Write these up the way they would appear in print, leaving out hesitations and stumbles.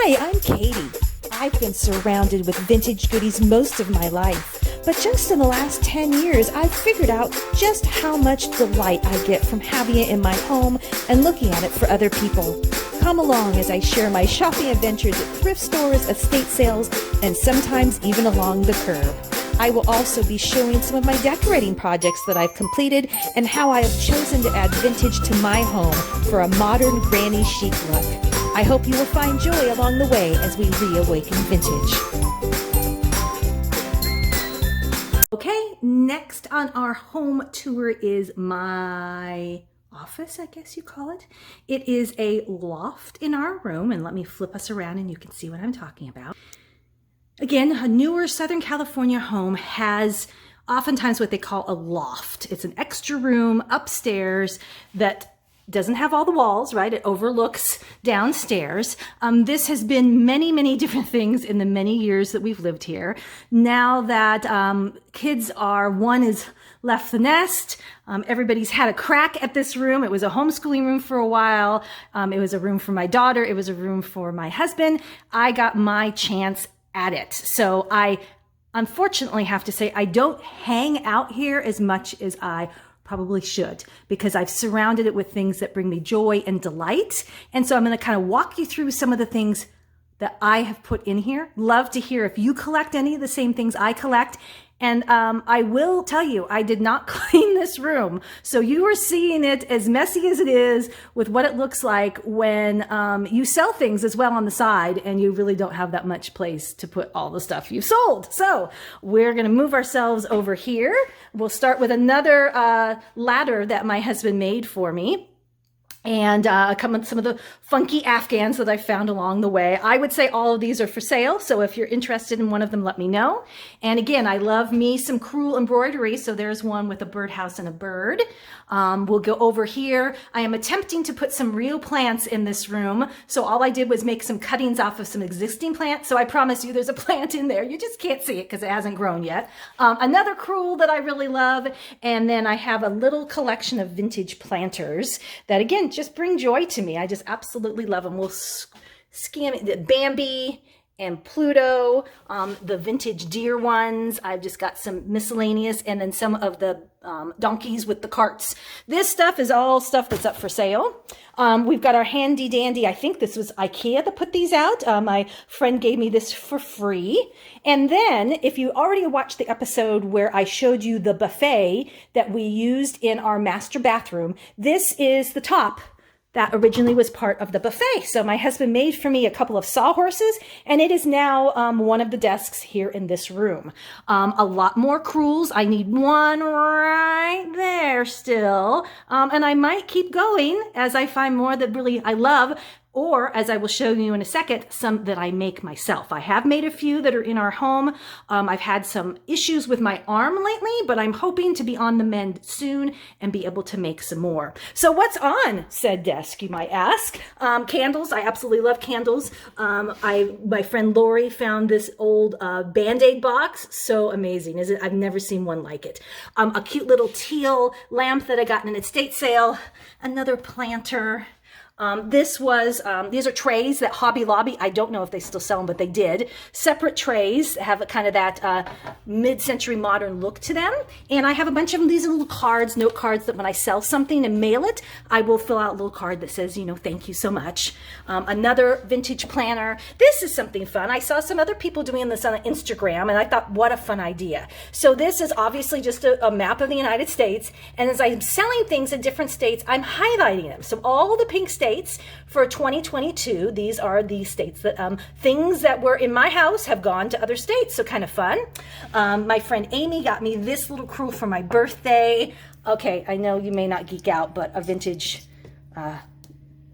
Hi, I'm Katie. I've been surrounded with vintage goodies most of my life, but just in the last 10 years, I've figured out just how much delight I get from having it in my home and looking at it for other people. Come along as I share my shopping adventures at thrift stores, estate sales, and sometimes even along the curb. I will also be showing some of my decorating projects that I've completed and how I have chosen to add vintage to my home for a modern granny chic look. I hope you will find joy along the way as we reawaken vintage. Okay, next on our home tour is my office, I guess you call it. It is a loft in our room, and let me flip us around and you can see what I'm talking about. Again, a newer Southern California home has oftentimes what they call a loft. It's an extra room upstairs that doesn't have all the walls, right? It overlooks downstairs. This has been many, many different things in the many years that we've lived here. Now that kids are, one is left the nest, everybody's had a crack at this room. It was a homeschooling room for a while. It was a room for my daughter. It was a room for my husband. I got my chance at it. So I unfortunately have to say I don't hang out here as much as I probably should, because I've surrounded it with things that bring me joy and delight. And so I'm going to kind of walk you through some of the things that I have put in here. Love to hear if you collect any of the same things I collect. And I will tell you, I did not clean this room. So you are seeing it as messy as it is with what it looks like when you sell things as well on the side and you really don't have that much place to put all the stuff you've sold. So we're going to move ourselves over here. We'll start with another ladder that my husband made for me. And come with some of the funky Afghans that I found along the way. I would say all of these are for sale, so if you're interested in one of them, let me know. And again, I love me some crewel embroidery, so there's one with a birdhouse and a bird. We'll go over here. I am attempting to put some real plants in this room, so all I did was make some cuttings off of some existing plants, so I promise you there's a plant in there. You just can't see it because it hasn't grown yet. Another crewel that I really love, and then I have a little collection of vintage planters that, again, just bring joy to me. I just absolutely love them. We'll scan it. Bambi and Pluto, the vintage deer ones. I've just got some miscellaneous, and then some of the donkeys with the carts. This stuff is all stuff that's up for sale. We've got our handy dandy, I think this was IKEA that put these out. My friend gave me this for free. And then if you already watched the episode where I showed you the buffet that we used in our master bathroom, this is the top that originally was part of the buffet. So my husband made for me a couple of sawhorses, and it is now one of the desks here in this room. A lot more crewels. I need one right there still. And I might keep going as I find more that really I love, or as I will show you in a second, some that I make myself. I have made a few that are in our home. I've had some issues with my arm lately, but I'm hoping to be on the mend soon and be able to make some more. So what's on said desk, you might ask? Candles. I absolutely love candles. My friend Lori found this old Band-Aid box. So amazing, isn't it? I've never seen one like it. A cute little teal lamp that I got in an estate sale. Another planter. These are trays that Hobby Lobby, I don't know if they still sell them, but they did. Separate trays have a kind of that mid-century modern look to them. And I have a bunch of them. These are little cards, note cards, that when I sell something and mail it, I will fill out a little card that says, thank you so much. Another vintage planner. This is something fun. I saw some other people doing this on Instagram, and I thought, what a fun idea. So this is obviously just a map of the United States. And as I'm selling things in different states, I'm highlighting them. So all the pink states for 2022, these are the states that things that were in my house have gone to other states, so kind of fun. My friend Amy got me this little crewel for my birthday. Okay, I know you may not geek out, but a vintage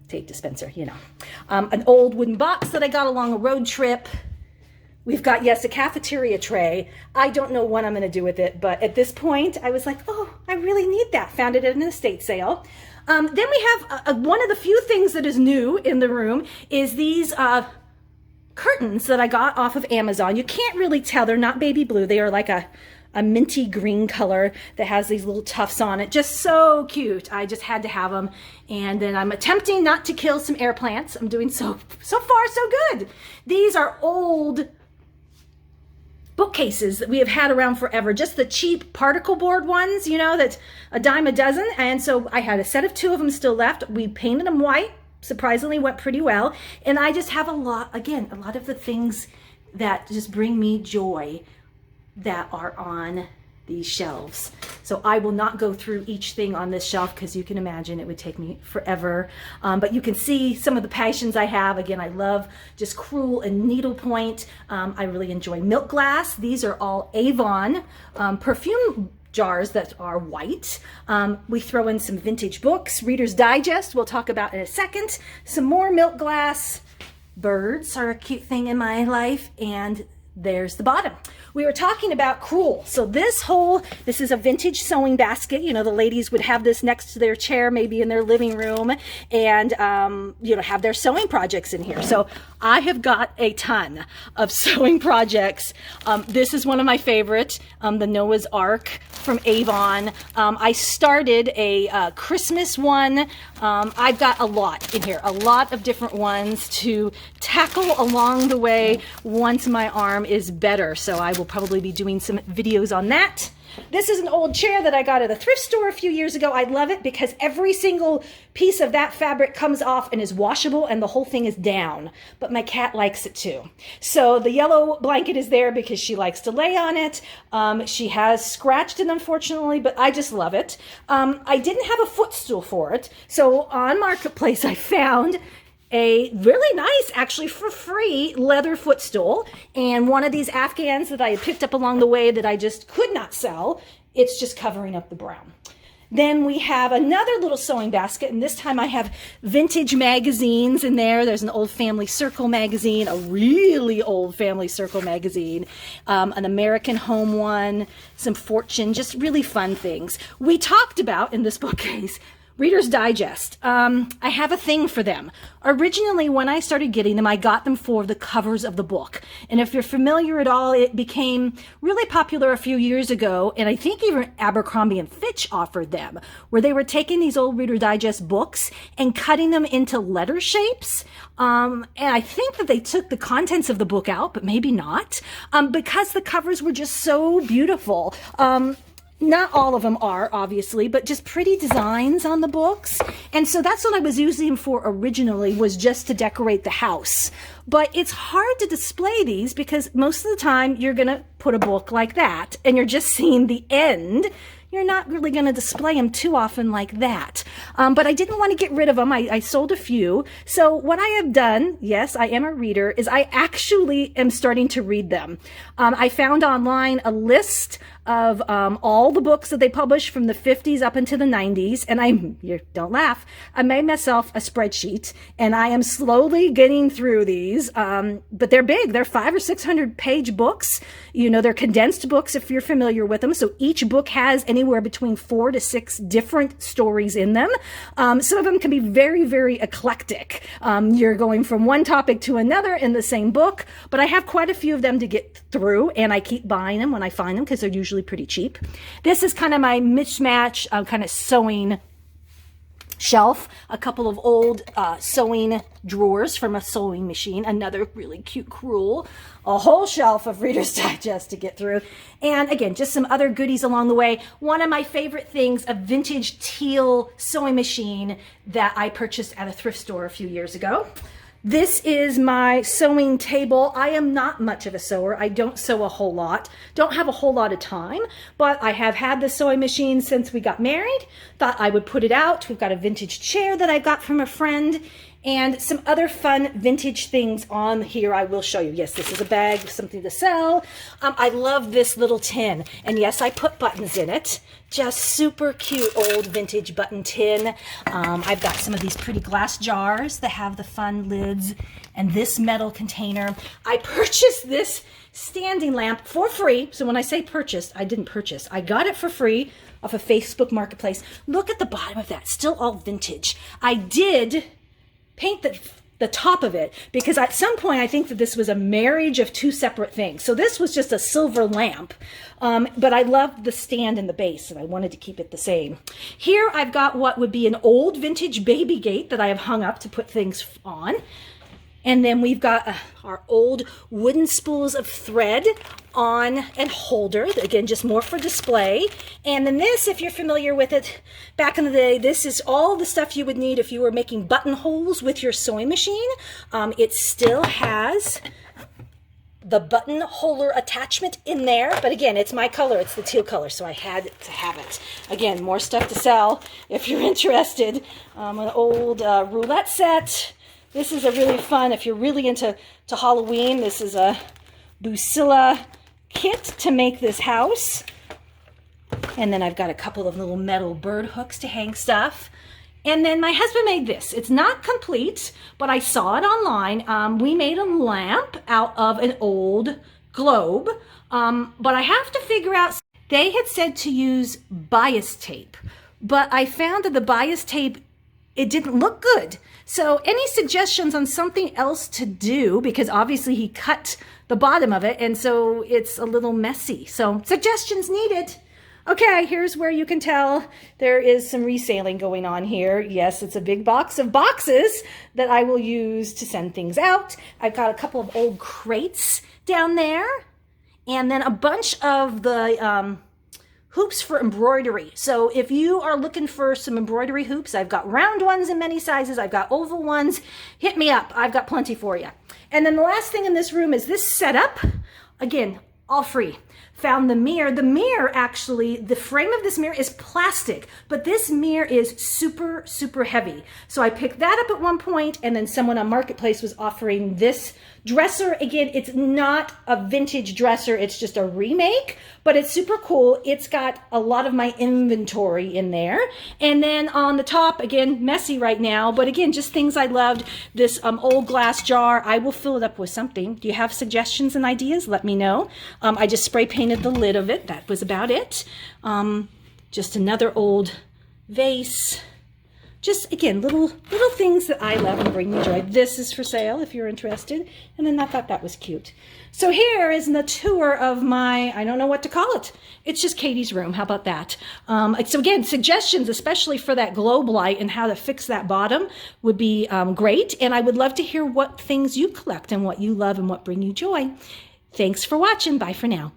tape dispenser, an old wooden box that I got along a road trip. We've got, yes, a cafeteria tray. I don't know what I'm going to do with it, but at this point, I was like, oh, I really need that. Found it at an estate sale. Then we have one of the few things that is new in the room is these curtains that I got off of Amazon. You can't really tell. They're not baby blue. They are like a a minty green color that has these little tufts on it. Just so cute. I just had to have them. And then I'm attempting not to kill some air plants. I'm doing so far so good. These are old bookcases that we have had around forever, just the cheap particle board ones, you know, that's a dime a dozen. And so I had a set of 2 of them still left. We painted them white, surprisingly went pretty well. And I just have a lot of the things that just bring me joy that are on these shelves. So I will not go through each thing on this shelf because you can imagine it would take me forever. But you can see some of the passions I have. Again, I love just crewel and needlepoint. I really enjoy milk glass. These are all Avon perfume jars that are white. We throw in some vintage books, Reader's Digest, we'll talk about in a second. Some more milk glass. Birds are a cute thing in my life, and there's the bottom. We were talking about crewel. So this is a vintage sewing basket. You know, the ladies would have this next to their chair, maybe in their living room, and, you know, have their sewing projects in here. So I have got a ton of sewing projects. This is one of my favorites, the Noah's Ark from Avon. I started a Christmas one. I've got a lot in here, a lot of different ones to tackle along the way once my arm is better. So I will probably be doing some videos on that. This is an old chair that I got at a thrift store a few years ago. I love it because every single piece of that fabric comes off and is washable and the whole thing is down. But my cat likes it too. So the yellow blanket is there because she likes to lay on it. She has scratched it, unfortunately, but I just love it. I didn't have a footstool for it. So on Marketplace, I found a really nice, actually for free, leather footstool, and one of these Afghans that I had picked up along the way that I just could not sell. It's just covering up the brown. Then we have another little sewing basket, and this time I have vintage magazines in there. There's an old Family Circle magazine, a really old Family Circle magazine, an American Home one, some Fortune, just really fun things. We talked about, in this bookcase, Reader's Digest. I have a thing for them. Originally, when I started getting them, I got them for the covers of the book. And if you're familiar at all, it became really popular a few years ago. And I think even Abercrombie and Fitch offered them, where they were taking these old Reader Digest books and cutting them into letter shapes. And I think that they took the contents of the book out, but maybe not, because the covers were just so beautiful. Not all of them are, obviously, but just pretty designs on the books. And so that's what I was using them for originally, was just to decorate the house. But it's hard to display these because most of the time you're going to put a book like that and you're just seeing the end. You're not really going to display them too often like that. But I didn't want to get rid of them. I sold a few. So what I have done, yes, I am a reader, is I actually am starting to read them. I found online a list of all the books that they published from the 50s up into the 90s. And don't laugh, I made myself a spreadsheet and I am slowly getting through these. But they're big. They're 500 or 600 page books. You know, they're condensed books if you're familiar with them. So each book has anywhere between 4 to 6 different stories in them. Some of them can be very, very eclectic. You're going from one topic to another in the same book, but I have quite a few of them to get through, and I keep buying them when I find them because they're usually pretty cheap. This is kind of my mismatch kind of sewing shelf, a couple of old sewing drawers from a sewing machine, another really cute crewel, a whole shelf of Reader's Digest to get through, and again, just some other goodies along the way. One of my favorite things, a vintage teal sewing machine that I purchased at a thrift store a few years ago. This is my sewing table. I am not much of a sewer. I don't sew a whole lot. Don't have a whole lot of time, but I have had the sewing machine since we got married. Thought I would put it out. We've got a vintage chair that I got from a friend and some other fun vintage things on here I will show you. Yes, this is a bag, something to sell. I love this little tin. And yes, I put buttons in it. Just super cute old vintage button tin. I've got some of these pretty glass jars that have the fun lids and this metal container. I purchased this standing lamp for free. So when I say purchased, I didn't purchase. I got it for free off of Facebook Marketplace. Look at the bottom of that, still all vintage. I did paint the the top of it, because at some point I think that this was a marriage of two separate things. So this was just a silver lamp, but I loved the stand and the base, and I wanted to keep it the same. Here I've got what would be an old vintage baby gate that I have hung up to put things on. And then we've got our old wooden spools of thread on a holder. Again, just more for display. And then this, if you're familiar with it, back in the day, this is all the stuff you would need if you were making buttonholes with your sewing machine. It still has the buttonholer attachment in there, but again, it's my color, it's the teal color, so I had to have it. Again, more stuff to sell if you're interested. An old roulette set. This is a really fun, if you're really into Halloween, this is a Busilla kit to make this house. And then I've got a couple of little metal bird hooks to hang stuff. And then my husband made this. It's not complete, but I saw it online. We made a lamp out of an old globe, but I have to figure out, they had said to use bias tape, but I found that the bias tape, it didn't look good. So any suggestions on something else to do, because obviously he cut the bottom of it, and so it's a little messy. So suggestions needed. Okay, here's where you can tell there is some reselling going on here. Yes, it's a big box of boxes that I will use to send things out. I've got a couple of old crates down there, and then a bunch of the hoops for embroidery. So if you are looking for some embroidery hoops, I've got round ones in many sizes. I've got oval ones. Hit me up. I've got plenty for you. And then the last thing in this room is this setup. Again, all free. Found the mirror. The mirror, actually, the frame of this mirror is plastic, but this mirror is super, super heavy. So I picked that up at one point, and then someone on Marketplace was offering this dresser. Again, it's not a vintage dresser. It's just a remake, but it's super cool. It's got a lot of my inventory in there. And then on the top, again, messy right now, but again, just things I loved. This old glass jar, I will fill it up with something. Do you have suggestions and ideas? Let me know. I just spray painted the lid of it. That was about it. Just another old vase. Just, again, little things that I love and bring me joy. This is for sale if you're interested. And then I thought that was cute. So here is the tour of my, I don't know what to call it. It's just Katie's room. How about that? So again, suggestions, especially for that globe light and how to fix that bottom would be great. And I would love to hear what things you collect and what you love and what bring you joy. Thanks for watching. Bye for now.